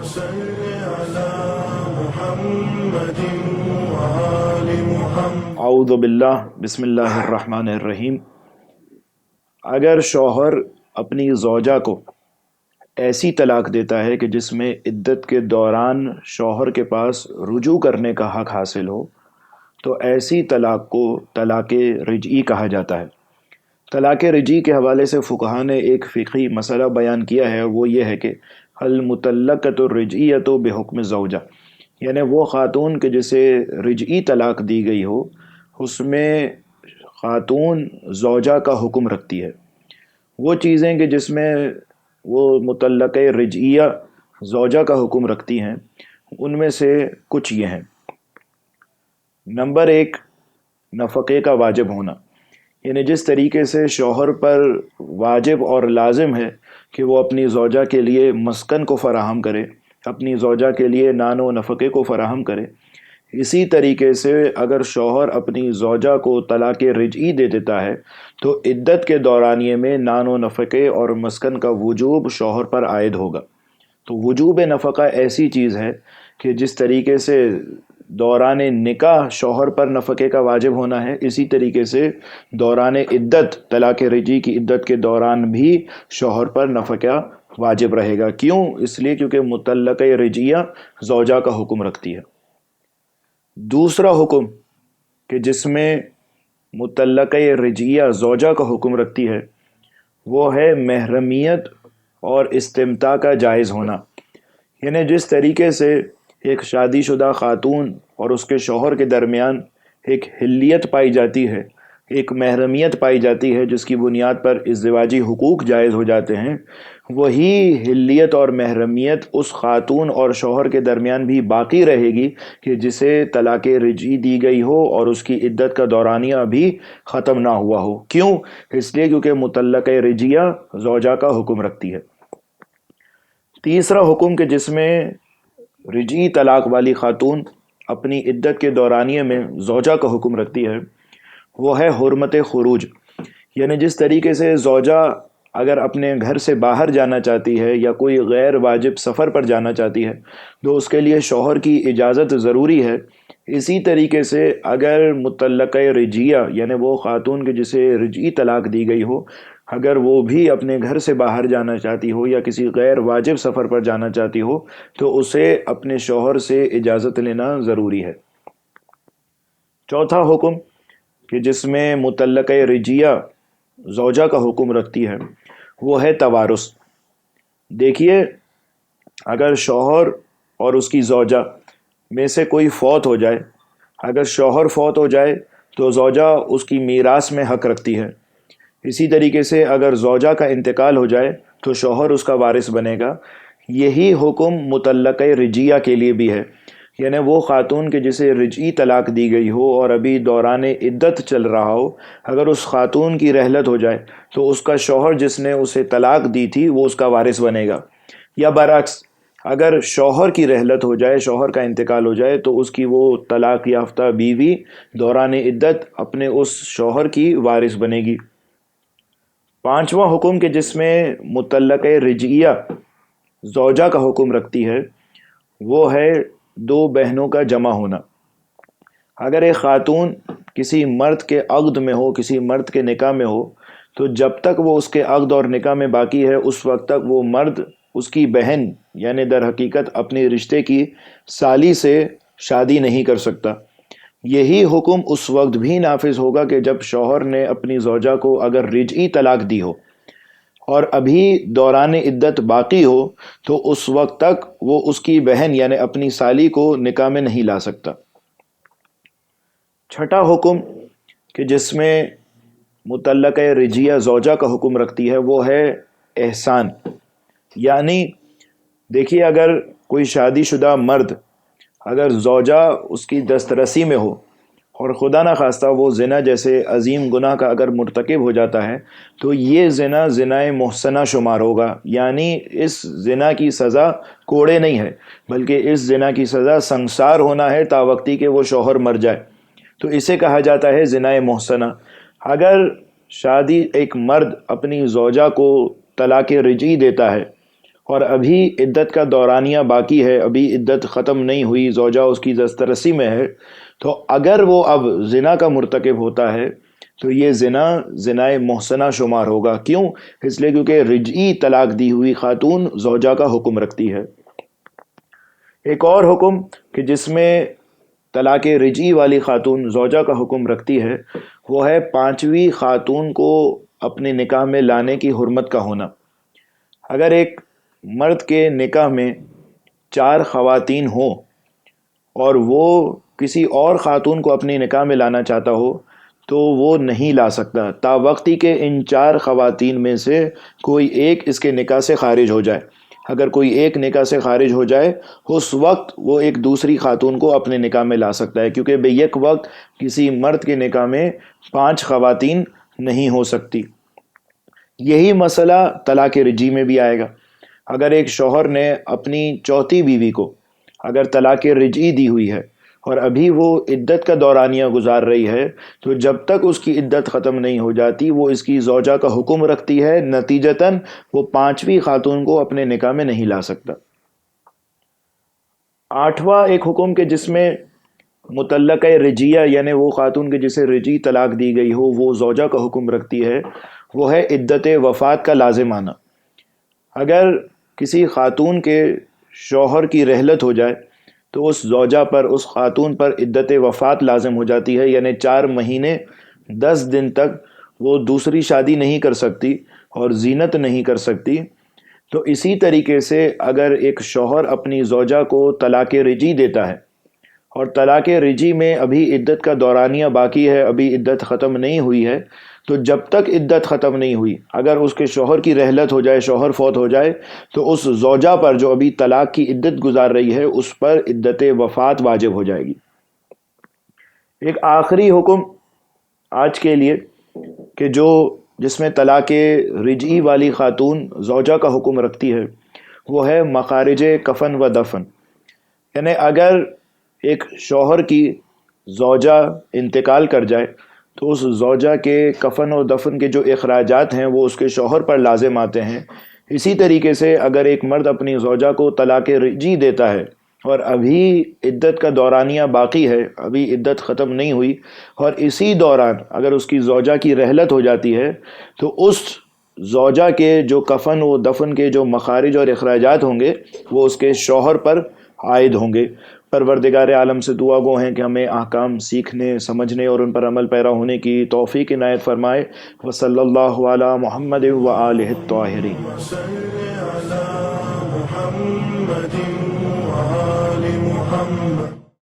صل على محمد وآل محمد۔ اعوذ باللہ بسم اللہ الرحمن الرحیم۔ اگر شوہر اپنی زوجہ کو ایسی طلاق دیتا ہے کہ جس میں عدت کے دوران شوہر کے پاس رجوع کرنے کا حق حاصل ہو تو ایسی طلاق کو طلاق رجعی کہا جاتا ہے۔ طلاق رجعی کے حوالے سے فقہا نے ایک فقہی مسئلہ بیان کیا ہے، وہ یہ ہے کہ المطلقۃ الرجعیۃ بحکم زوجہ، یعنی وہ خاتون کہ جسے رجعی طلاق دی گئی ہو اس میں خاتون زوجہ کا حکم رکھتی ہے۔ وہ چیزیں کہ جس میں وہ مطلقہ رجعیہ زوجہ کا حکم رکھتی ہیں ان میں سے کچھ یہ ہیں۔ نمبر 1، نفقے کا واجب ہونا، یعنی جس طریقے سے شوہر پر واجب اور لازم ہے کہ وہ اپنی زوجہ کے لیے مسکن کو فراہم کرے، اپنی زوجہ کے لیے نان و نفقے کو فراہم کرے، اسی طریقے سے اگر شوہر اپنی زوجہ کو طلاق رجعی دے دیتا ہے تو عدت کے دورانیے میں نان و نفقے اور مسکن کا وجوب شوہر پر عائد ہوگا۔ تو وجوب نفقہ ایسی چیز ہے کہ جس طریقے سے دوران نکاح شوہر پر نفقے کا واجب ہونا ہے، اسی طریقے سے دوران عدت طلاق رجعی کی عدت کے دوران بھی شوہر پر نفقہ واجب رہے گا۔ کیوں؟ اس لیے کیونکہ مطلقہ رجعیہ زوجہ کا حکم رکھتی ہے۔ دوسرا حکم کہ جس میں مطلقہ رجعیہ زوجہ کا حکم رکھتی ہے وہ ہے محرمیت اور استمتاع کا جائز ہونا، یعنی جس طریقے سے ایک شادی شدہ خاتون اور اس کے شوہر کے درمیان ایک حلیت پائی جاتی ہے، ایک محرمیت پائی جاتی ہے جس کی بنیاد پر ازدواجی حقوق جائز ہو جاتے ہیں، وہی حلیت اور محرمیت اس خاتون اور شوہر کے درمیان بھی باقی رہے گی کہ جسے طلاق رجعی دی گئی ہو اور اس کی عدت کا دورانیہ ابھی ختم نہ ہوا ہو۔ کیوں؟ اس لیے کیونکہ مطلقہ رجعیہ زوجہ کا حکم رکھتی ہے۔ تیسرا حکم کہ جس میں رجعی طلاق والی خاتون اپنی عدت کے دورانیے میں زوجہ کا حکم رکھتی ہے وہ ہے حرمت خروج، یعنی جس طریقے سے زوجہ اگر اپنے گھر سے باہر جانا چاہتی ہے یا کوئی غیر واجب سفر پر جانا چاہتی ہے تو اس کے لیے شوہر کی اجازت ضروری ہے، اسی طریقے سے اگر مطلقہ رجعیہ یعنی وہ خاتون کہ جسے رجعی طلاق دی گئی ہو اگر وہ بھی اپنے گھر سے باہر جانا چاہتی ہو یا کسی غیر واجب سفر پر جانا چاہتی ہو تو اسے اپنے شوہر سے اجازت لینا ضروری ہے۔ چوتھا حکم کہ جس میں مطلقہ رجعیہ زوجہ کا حکم رکھتی ہے وہ ہے توارث۔ دیکھیے، اگر شوہر اور اس کی زوجہ میں سے کوئی فوت ہو جائے، اگر شوہر فوت ہو جائے تو زوجہ اس کی میراث میں حق رکھتی ہے، اسی طریقے سے اگر زوجہ کا انتقال ہو جائے تو شوہر اس کا وارث بنے گا۔ یہی حکم مطلقہ رجعیہ کے لیے بھی ہے، یعنی وہ خاتون کہ جسے رجعی طلاق دی گئی ہو اور ابھی دوران عدت چل رہا ہو، اگر اس خاتون کی رحلت ہو جائے تو اس کا شوہر جس نے اسے طلاق دی تھی وہ اس کا وارث بنے گا، یا برعکس اگر شوہر کی رحلت ہو جائے، شوہر کا انتقال ہو جائے تو اس کی وہ طلاق یافتہ بیوی دوران عدت اپنے اس شوہر کی وارث بنے گی۔ پانچواں حکم کہ جس میں مطلقہ رجعیہ زوجہ کا حکم رکھتی ہے وہ ہے دو بہنوں کا جمع ہونا۔ اگر ایک خاتون کسی مرد کے عقد میں ہو، کسی مرد کے نکاح میں ہو تو جب تک وہ اس کے عقد اور نکاح میں باقی ہے اس وقت تک وہ مرد اس کی بہن یعنی در حقیقت اپنے رشتے کی سالی سے شادی نہیں کر سکتا۔ یہی حکم اس وقت بھی نافذ ہوگا کہ جب شوہر نے اپنی زوجہ کو اگر رجعی طلاق دی ہو اور ابھی دوران عدت باقی ہو تو اس وقت تک وہ اس کی بہن یعنی اپنی سالی کو نکاح میں نہیں لا سکتا۔ چھٹا حکم کہ جس میں مطلقہ رجعیہ زوجہ کا حکم رکھتی ہے وہ ہے احسان، یعنی دیکھیے اگر کوئی شادی شدہ مرد اگر زوجہ اس کی دسترسی میں ہو اور خدا نخواستہ وہ زنا جیسے عظیم گناہ کا اگر مرتکب ہو جاتا ہے تو یہ زنا زنائے محسنہ شمار ہوگا، یعنی اس زنا کی سزا کوڑے نہیں ہے بلکہ اس زنا کی سزا سنگسار ہونا ہے تا وقتی کہ وہ شوہر مر جائے، تو اسے کہا جاتا ہے زنائے محسنہ۔ اگر ایک مرد اپنی زوجہ کو طلاق رجعی دیتا ہے اور ابھی عدت کا دورانیہ باقی ہے، ابھی عدت ختم نہیں ہوئی، زوجہ اس کی دسترسی میں ہے، تو اگر وہ اب زنا کا مرتکب ہوتا ہے تو یہ زنائے محسنہ شمار ہوگا۔ کیوں؟ اس لیے کیونکہ رجعی طلاق دی ہوئی خاتون زوجہ کا حکم رکھتی ہے۔ ایک اور حکم کہ جس میں طلاق رجعی والی خاتون زوجہ کا حکم رکھتی ہے، وہ ہے پانچویں خاتون کو اپنے نکاح میں لانے کی حرمت کا ہونا۔ اگر ایک مرد کے نکاح میں 4 خواتین ہوں اور وہ کسی اور خاتون کو اپنی نکاح میں لانا چاہتا ہو تو وہ نہیں لا سکتا تا وقتی کہ ان 4 خواتین میں سے کوئی ایک اس کے نکاح سے خارج ہو جائے۔ اگر کوئی ایک نکاح سے خارج ہو جائے اس وقت وہ ایک دوسری خاتون کو اپنے نکاح میں لا سکتا ہے، کیونکہ بے یک وقت کسی مرد کے نکاح میں 5 خواتین نہیں ہو سکتی۔ یہی مسئلہ طلاق رجعی میں بھی آئے گا۔ اگر ایک شوہر نے اپنی چوتھی بیوی کو اگر طلاق رجعی دی ہوئی ہے اور ابھی وہ عدت کا دورانیہ گزار رہی ہے تو جب تک اس کی عدت ختم نہیں ہو جاتی وہ اس کی زوجہ کا حکم رکھتی ہے، نتیجتاً وہ 5ویں خاتون کو اپنے نکاح میں نہیں لا سکتا۔ 8واں ایک حکم کہ جس میں مطلقہ رجیہ یعنی وہ خاتون کے جسے رجعی طلاق دی گئی ہو وہ زوجہ کا حکم رکھتی ہے، وہ ہے عدت وفات کا لازم آنا۔ اگر کسی خاتون کے شوہر کی رحلت ہو جائے تو اس زوجہ پر، اس خاتون پر عدت وفات لازم ہو جاتی ہے، یعنی 4 مہینے 10 دن تک وہ دوسری شادی نہیں کر سکتی اور زینت نہیں کر سکتی۔ تو اسی طریقے سے اگر ایک شوہر اپنی زوجہ کو طلاق رجعی دیتا ہے اور طلاق رجعی میں ابھی عدت کا دورانیہ باقی ہے، ابھی عدت ختم نہیں ہوئی ہے، تو جب تک عدت ختم نہیں ہوئی اگر اس کے شوہر کی رحلت ہو جائے، شوہر فوت ہو جائے، تو اس زوجہ پر جو ابھی طلاق کی عدت گزار رہی ہے اس پر عدت وفات واجب ہو جائے گی۔ ایک آخری حکم آج کے لیے کہ جس میں طلاق رجعی والی خاتون زوجہ کا حکم رکھتی ہے، وہ ہے مخارج کفن و دفن۔ یعنی اگر ایک شوہر کی زوجہ انتقال کر جائے تو اس زوجہ کے کفن و دفن کے جو اخراجات ہیں وہ اس کے شوہر پر لازم آتے ہیں۔ اسی طریقے سے اگر ایک مرد اپنی زوجہ کو طلاق رجعی دیتا ہے اور ابھی عدت کا دورانیہ باقی ہے، ابھی عدت ختم نہیں ہوئی، اور اسی دوران اگر اس کی زوجہ کی رحلت ہو جاتی ہے تو اس زوجہ کے جو کفن و دفن کے جو مخارج اور اخراجات ہوں گے وہ اس کے شوہر پر عائد ہوں گے۔ پروردگار عالم سے دعا گو ہیں کہ ہمیں احکام سیکھنے، سمجھنے اور ان پر عمل پیرا ہونے کی توفیق عنایت فرمائے۔ وصلی اللہ علی محمد و آلہ الطاہرین۔ صل علی محمد و آل محمد۔